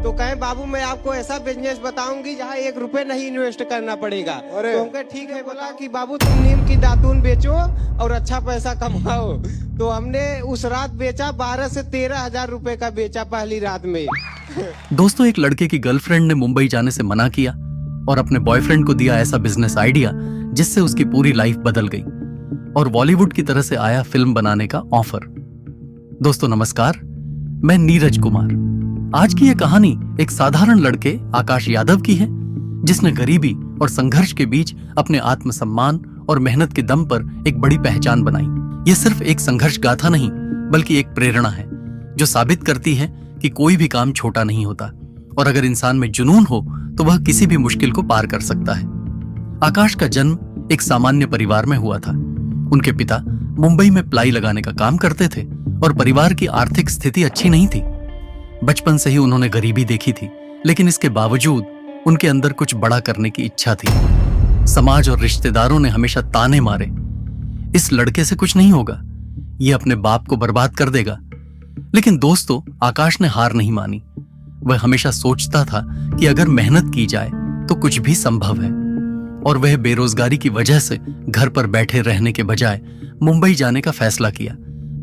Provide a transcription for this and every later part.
तो कहे बाबू मैं आपको ऐसा बिजनेस बताऊंगी जहाँ 1 रुपए नहीं इन्वेस्ट करना पड़ेगा। तो हमको ठीक है, बोला कि बाबू तुम नीम की दातून बेचो और अच्छा पैसा कमाओ। तो हमने उस रात बेचा 12 से 13 हजार रुपए का बेचा पहली रात में। दोस्तों, एक लड़के की गर्लफ्रेंड ने मुंबई जाने से मना किया और अपने बॉयफ्रेंड को दिया ऐसा बिजनेस आइडिया जिससे उसकी पूरी लाइफ बदल गई और बॉलीवुड की तरह से आया फिल्म बनाने का ऑफर। दोस्तों नमस्कार, मैं नीरज कुमार। आज की यह कहानी एक साधारण लड़के आकाश यादव की है जिसने गरीबी और संघर्ष के बीच अपने आत्मसम्मान और मेहनत के दम पर एक बड़ी पहचान बनाई। यह सिर्फ एक संघर्ष गाथा नहीं बल्कि एक प्रेरणा है जो साबित करती है कि कोई भी काम छोटा नहीं होता और अगर इंसान में जुनून हो तो वह किसी भी मुश्किल को पार कर सकता है। आकाश का जन्म एक सामान्य परिवार में हुआ था। उनके पिता मुंबई में प्लाई लगाने का काम करते थे और परिवार की आर्थिक स्थिति अच्छी नहीं थी। बचपन से ही उन्होंने गरीबी देखी थी, लेकिन इसके बावजूद उनके अंदर कुछ बड़ा करने की इच्छा थी। समाज और रिश्तेदारों ने हमेशा ताने मारे, इस लड़के से कुछ नहीं होगा, ये अपने बाप को बर्बाद कर देगा। लेकिन दोस्तों, आकाश ने हार नहीं मानी। वह हमेशा सोचता था कि अगर मेहनत की जाए तो कुछ भी संभव है और वह बेरोजगारी की वजह से घर पर बैठे रहने के बजाय मुंबई जाने का फैसला किया,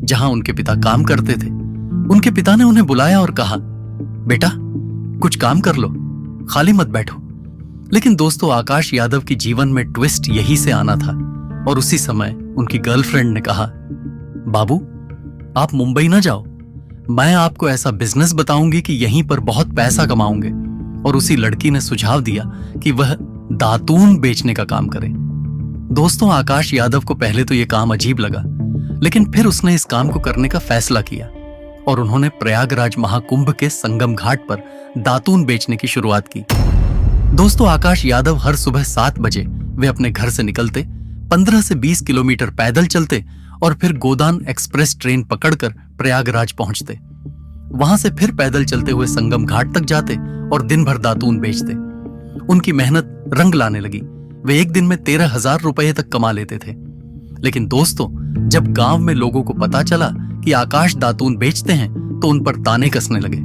जहां उनके पिता काम करते थे। उनके पिता ने उन्हें बुलाया और कहा, बेटा कुछ काम कर लो, खाली मत बैठो। लेकिन दोस्तों, आकाश यादव की जीवन में ट्विस्ट यही से आना था और उसी समय उनकी गर्लफ्रेंड ने कहा, बाबू आप मुंबई ना जाओ, मैं आपको ऐसा बिजनेस बताऊंगी कि यहीं पर बहुत पैसा कमाओगे। और उसी लड़की ने सुझाव दिया कि वह दातून बेचने का काम करे। दोस्तों, आकाश यादव को पहले तो यह काम अजीब लगा, लेकिन फिर उसने इस काम को करने का फैसला किया और उन्होंने प्रयागराज महाकुंभ के संगम घाट पर दातून बेचने की शुरुआत की। दोस्तों, आकाश यादव हर सुबह 7 बजे वे अपने घर से निकलते, 15 से 20 किलोमीटर पैदल चलते और फिर गोदान एक्सप्रेस ट्रेन पकड़कर प्रयागराज पहुंचते। वहां से फिर पैदल चलते हुए संगम घाट तक जाते और दिन भर दातून बेचते। उनकी मेहनत रंग लाने लगी। वे एक दिन में 13,000 रुपए तक कमा लेते थे। लेकिन दोस्तों, जब गांव में लोगों को पता चला कि आकाश दातून बेचते हैं तो उन पर ताने कसने लगे।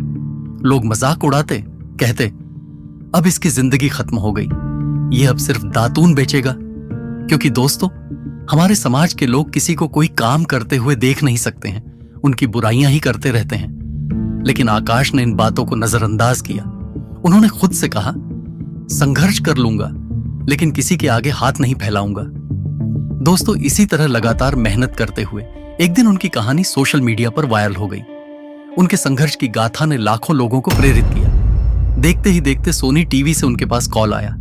लोग मजाक उड़ाते, कहते अब इसकी जिंदगी खत्म हो गई, ये अब सिर्फ दातून बेचेगा। क्योंकि दोस्तों, हमारे समाज के लोग किसी को कोई काम करते हुए देख नहीं सकते हैं, उनकी बुराइयां ही करते रहते हैं। लेकिन आकाश ने इन बातों को नजरअंदाज किया। उन्होंने खुद से कहा, संघर्ष कर लूंगा लेकिन किसी के आगे हाथ नहीं फैलाऊंगा। दोस्तों, इसी तरह लगातार मेहनत करते हुए एक दिन उनकी कहानी सोशल मीडिया पर वायरल हो गई। उनके संघर्ष की गाथा ने लाखों लोगों को प्रेरित किया। देखते ही देखते सोनी टीवी से उनके पास कॉल आया,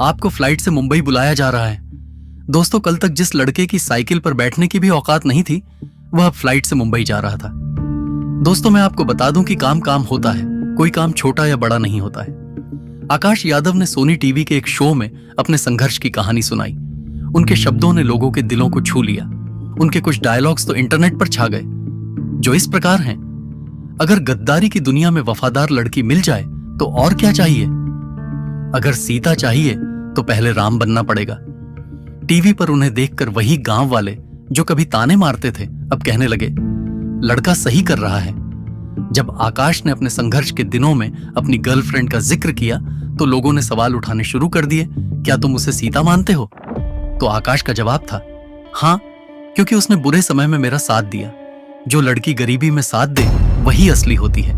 आपको फ्लाइट से मुंबई बुलाया जा रहा है। दोस्तों, कल तक जिस लड़के की साइकिल पर बैठने की भी औकात नहीं थी, वह अब फ्लाइट से मुंबई जा रहा था। दोस्तों, मैं आपको बता दूं कि काम काम होता है, कोई काम छोटा या बड़ा नहीं होता है। आकाश यादव ने सोनी टीवी के एक शो में अपने संघर्ष की कहानी सुनाई। उनके शब्दों ने लोगों के दिलों को छू लिया। उनके कुछ डायलॉग्स तो इंटरनेट पर छा गए, जो इस प्रकार हैं, अगर गद्दारी की दुनिया में वफादार लड़की मिल जाए तो और क्या चाहिए? अगर सीता चाहिए तो पहले राम बनना पड़ेगा। टीवी पर उन्हें देखकर वही गांव वाले जो कभी ताने मारते थे अब कहने लगे, लड़का सही कर रहा है। जब आकाश ने अपने संघर्ष के दिनों में अपनी गर्लफ्रेंड का जिक्र किया तो लोगों ने सवाल उठाने शुरू कर दिए, क्या तुम उसे सीता मानते हो? तो आकाश का जवाब था, हाँ, क्योंकि उसने बुरे समय में मेरा साथ दिया। जो लड़की गरीबी में साथ दे वही असली होती है।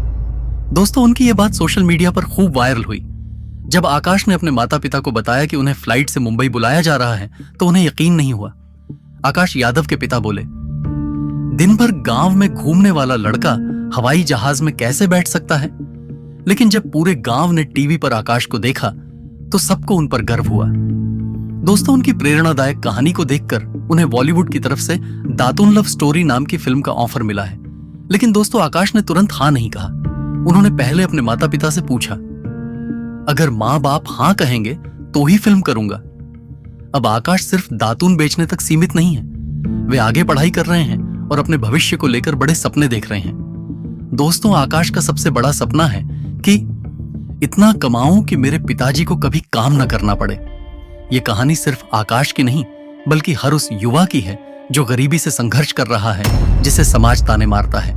दोस्तों, उनकी यह बात सोशल मीडिया पर खूब वायरल हुई। जब आकाश ने अपने माता पिता को बताया कि उन्हें फ्लाइट से मुंबई बुलाया जा रहा है तो उन्हें यकीन नहीं हुआ। आकाश यादव के पिता बोले, दिन भर गांव में घूमने वाला लड़का हवाई जहाज में कैसे बैठ सकता है? लेकिन जब पूरे गांव ने टीवी पर आकाश को देखा तो सबको उन पर गर्व हुआ। दोस्तों, उनकी प्रेरणादायक कहानी को देखकर उन्हें बॉलीवुड की तरफ से दातून लव स्टोरी नाम की फिल्म का ऑफर मिला है। लेकिन दोस्तों, आकाश ने तुरंत हां नहीं कहा। उन्होंने पहले अपने माता पिता से पूछा, अगर मां बाप हां कहेंगे तो ही फिल्म करूंगा। अब आकाश सिर्फ दातून बेचने तक सीमित नहीं है, वे आगे पढ़ाई कर रहे हैं और अपने भविष्य को लेकर बड़े सपने देख रहे हैं। दोस्तों, आकाश का सबसे बड़ा सपना है कि इतना कमाऊं कि मेरे पिताजी को कभी काम न करना पड़े। यह कहानी सिर्फ आकाश की नहीं बल्कि हर उस युवा की है जो गरीबी से संघर्ष कर रहा है, जिसे समाज ताने मारता है,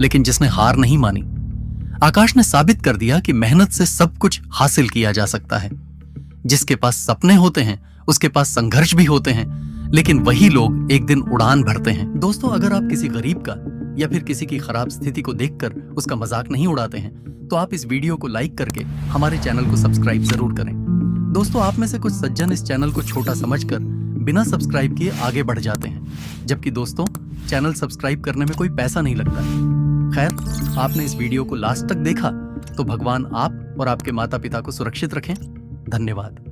लेकिन जिसने हार नहीं मानी। आकाश ने साबित कर दिया कि मेहनत से सब कुछ हासिल किया जा सकता है। जिसके पास सपने होते हैं उसके पास संघर्ष भी होते हैं, लेकिन वही लोग एक दिन उड़ान भरते हैं। दोस्तों, अगर आप किसी गरीब का या फिर किसी की खराब स्थिति को देखकर उसका मजाक नहीं उड़ाते हैं तो आप इस वीडियो को लाइक करके हमारे चैनल को सब्सक्राइब जरूर करें। दोस्तों, आप में से कुछ सज्जन इस चैनल को छोटा समझकर बिना सब्सक्राइब किए आगे बढ़ जाते हैं, जबकि दोस्तों चैनल सब्सक्राइब करने में कोई पैसा नहीं लगता। खैर, आपने इस वीडियो को लास्ट तक देखा तो भगवान आप और आपके माता पिता को सुरक्षित रखें। धन्यवाद।